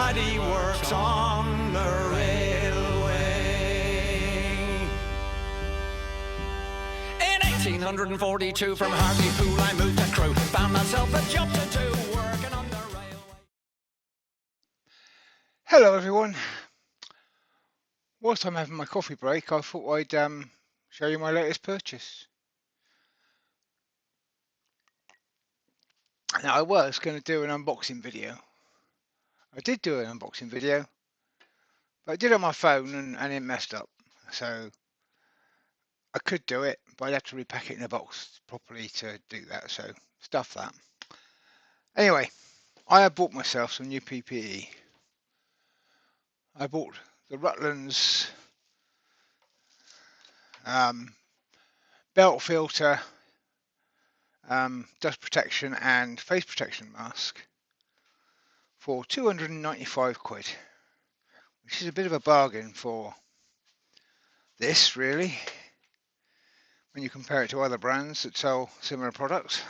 Everybody works on the railway. In 1842 from Hartlepool I moved to Crewe. Found myself a job to do working on the railway. Hello everyone. Whilst I'm having my coffee break, I thought I'd show you my latest purchase. Now I was going to do an unboxing video. I did do an unboxing video, but I did it on my phone and it messed up. So I could do it, but I'd have to repack it in a box properly to do that. So stuff that. Anyway, I have bought myself some new PPE. I bought the Rutlands belt filter, dust protection and face protection mask for 295 quid, which is a bit of a bargain for this, really, when you compare it to other brands that sell similar products.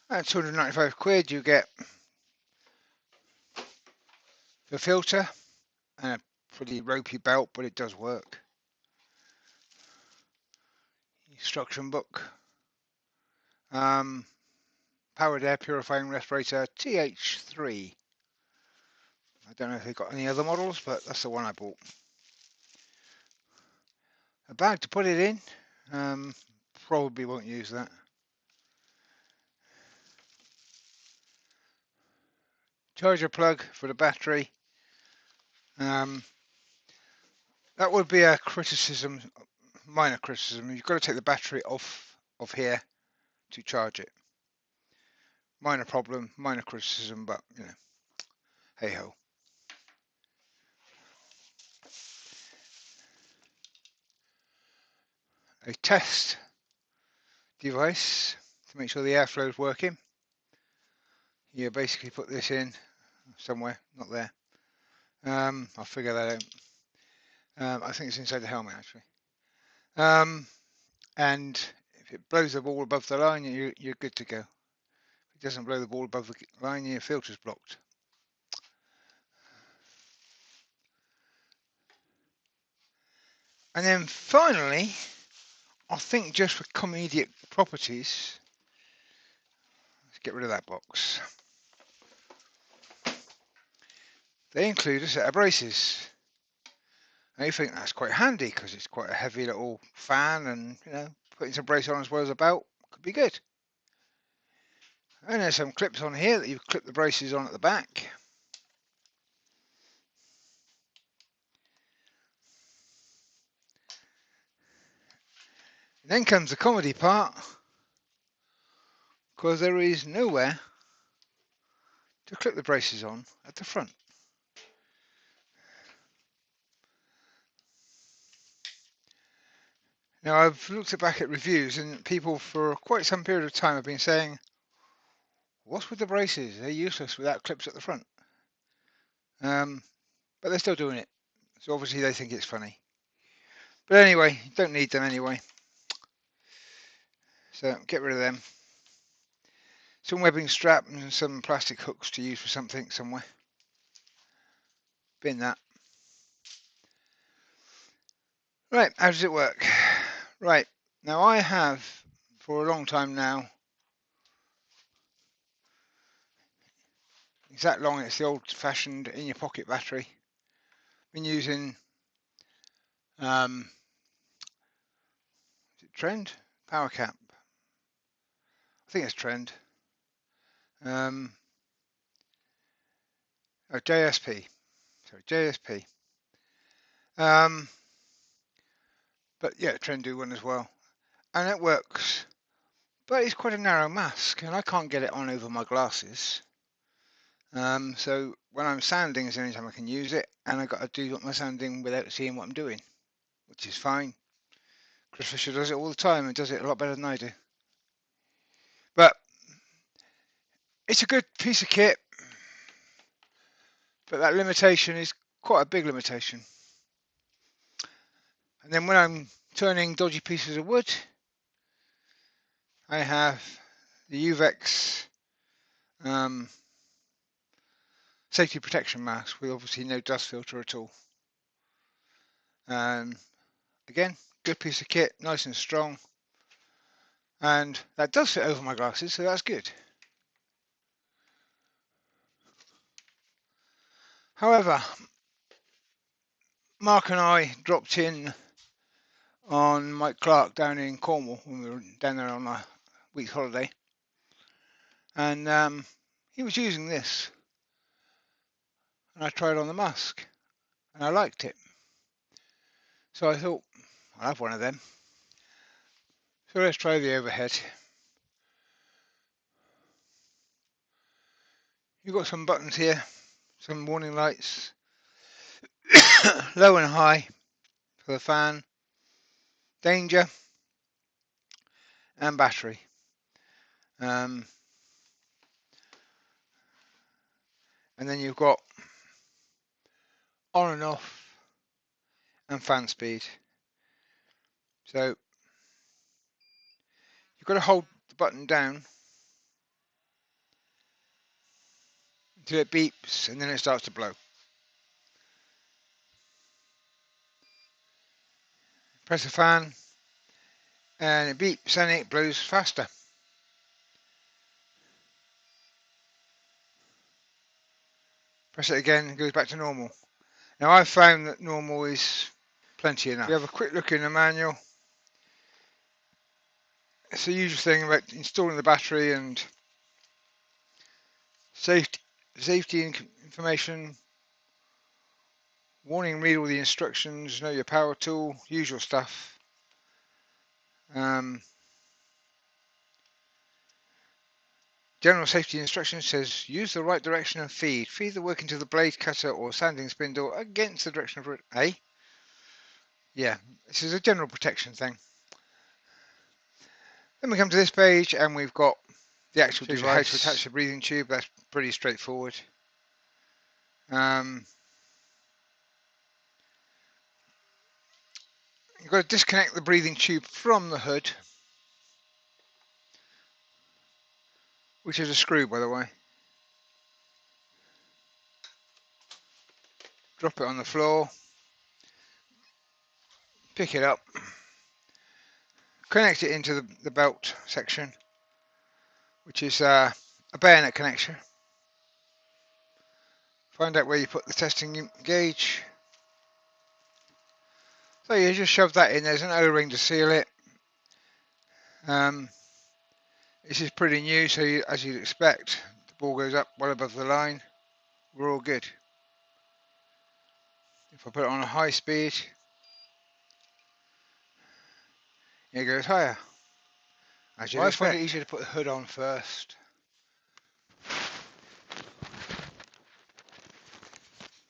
At 295 quid you get the filter and a pretty ropey belt, but it does work. Instruction book, powered air purifying respirator TH3. I don't know if they've got any other models, but that's the one I bought. A bag to put it in, probably won't use that. Charger plug for the battery. That would be a criticism, minor criticism. You've got to take the battery off of here to charge it. Minor problem, minor criticism, but you know, hey ho. A test device to make sure the airflow is working. You basically put this in somewhere, not there. I'll figure that out. I think it's inside the helmet actually. And if it blows the ball above the line, you're good to go. If it doesn't blow the ball above the line, your filter's blocked. And then finally, I think just for comedic properties, let's get rid of that box. They include a set of braces. And you think that's quite handy because it's quite a heavy little fan, and you know, putting some brace on as well as a belt could be good. And there's some clips on here that you clip the braces on at the back. And then comes the comedy part, because there is nowhere to clip the braces on at the front. Now I've looked back at reviews and people for quite some period of time have been saying, what's with the braces? They're useless without clips at the front. But they're still doing it. So obviously they think it's funny. But anyway, you don't need them anyway. So get rid of them. Some webbing strap and some plastic hooks to use for something somewhere. Bin that. Right, how does it work? Right, now I have for a long time now, it's that long, it's the old fashioned in your pocket battery. Been using is it Trend? Power Cap. I think it's Trend. JSP. Sorry, JSP. But yeah, Trend do one as well. And it works. But it's quite a narrow mask and I can't get it on over my glasses. So when I'm sanding is the only time I can use it, and I've got to do my sanding without seeing what I'm doing, which is fine. Chris Fisher does it all the time and does it a lot better than I do. But it's a good piece of kit, but that limitation is quite a big limitation. And then when I'm turning dodgy pieces of wood, I have the Uvex safety protection mask with obviously no dust filter at all. Again, good piece of kit, nice and strong, and that does fit over my glasses, so that's good. However, Mark and I dropped in on Mike Clark down in Cornwall when we were down there on a week's holiday, and he was using this, and I tried on the mask, and I liked it. So I thought, I'll have one of them. So let's try the overhead. You've got some buttons here, some warning lights, low and high for the fan, danger, and battery. And then you've got on and off and fan speed. So you've got to hold the button down until it beeps and then it starts to blow. Press the fan and it beeps and it blows faster. Press it again, it goes back to normal. Now I've found that normal is plenty enough. We have a quick look in the manual. It's the usual thing about installing the battery and safety information, warning, read all the instructions, know your power tool, usual stuff. General safety instructions says use the right direction and feed. Feed the work into the blade cutter or sanding spindle against the direction of A. Yeah, this is a general protection thing. Then we come to this page and we've got the actual device. How to attach the breathing tube. That's pretty straightforward. You've got to disconnect the breathing tube from the hood, which is a screw, by the way. Drop it on the floor, pick it up, connect it into the belt section, which is a bayonet connection. Find out where you put the testing gauge. So you just shove that in. There's an O-ring to seal it. This is pretty new, so as you'd expect, the ball goes up well above the line. We're all good. If I put it on a high speed, it goes higher. As you'd expect. I find it easier to put the hood on first.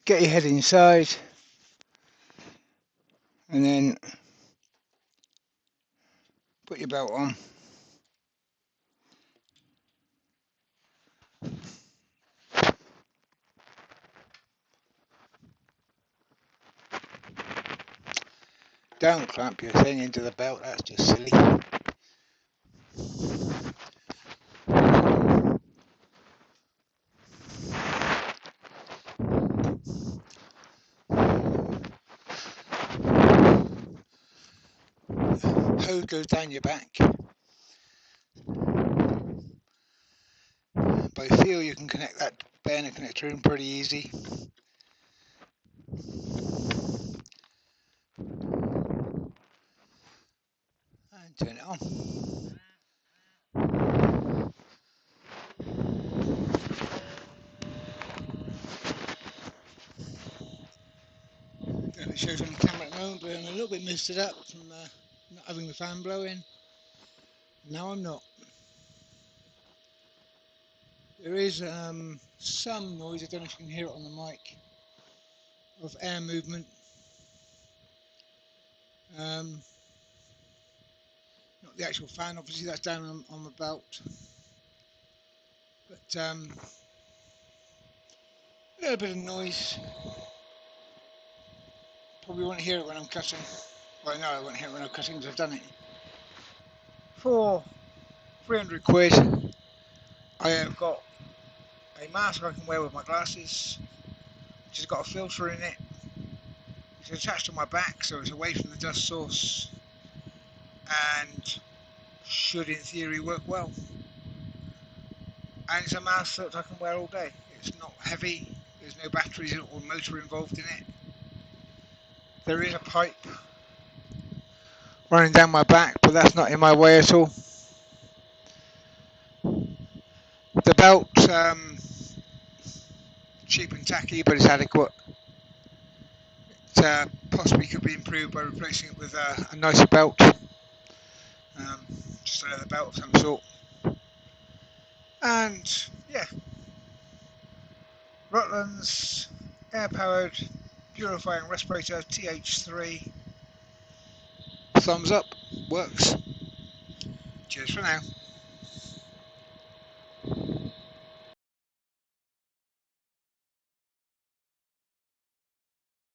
Get your head inside, and then put your belt on. Don't clamp your thing into the belt, that's just silly. Hose goes down your back. By feel you can connect that bayonet connector in pretty easy. And turn it on. It shows on the camera at the moment, but I'm a little bit misted up from not having the fan blowing. Now I'm not. There is some noise, I don't know if you can hear it on the mic, of air movement. Not the actual fan, obviously that's down on the belt. But a little bit of noise. Probably won't hear it when I'm cutting. Well, no, I won't hear it when I'm cutting because I've done it. For 300 quid, I have got a mask I can wear with my glasses, which has got a filter in it. It's attached to my back, so it's away from the dust source, and should in theory work well. And it's a mask that I can wear all day. It's not heavy, there's no batteries or motor involved in it. There is a pipe running down my back, but that's not in my way at all. The belt, cheap and tacky, but it's adequate. It possibly could be improved by replacing it with a nicer belt, just a leather belt of some sort. And yeah, Rutlands air-powered Purifying Respirator TH3. Thumbs up, works. Cheers for now.